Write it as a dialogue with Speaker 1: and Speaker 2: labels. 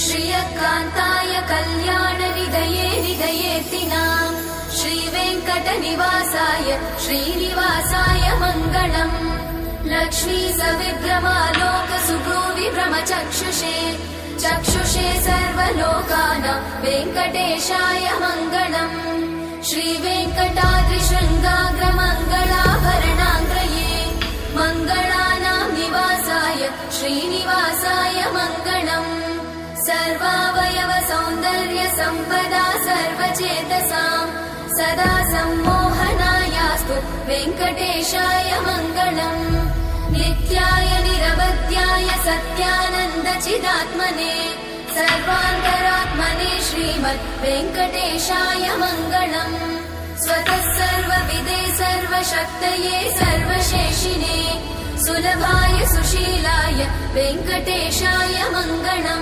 Speaker 1: श्रियकान्ताय कल्याणनिधये निधयेतिनाम् श्रीवेङ्कटनिवासाय श्रीनिवासाय मङ्गलम्। लक्ष्मी सविभ्रमालोकसुभ्रूविभ्रमचक्षुषे चक्षुषे सर्वलोकानां वेङ्कटेशाय मङ्गलम्। श्रीवेङ्कटाद्रिशृङ्गाग्रमङ्गलाभरणाङ्ग्रये मङ्गलानां निवासाय श्रीनिवासाय मङ्गलम्। सर्वावयव सौन्दर्य सम्पदा सर्वचेतसां सदा सम्मोहनायास्तु वेङ्कटेशाय मङ्गलम्। नित्याय निरवध्याय सत्यानन्दचिदात्मने सर्वान्तरात्मने श्रीमद् वेङ्कटेशाय मङ्गलम्। स्वतः सर्वविदे सर्वशक्तये सर्वशेषिने सुलभाय सुशीलाय वेङ्कटेशाय मङ्गलम्।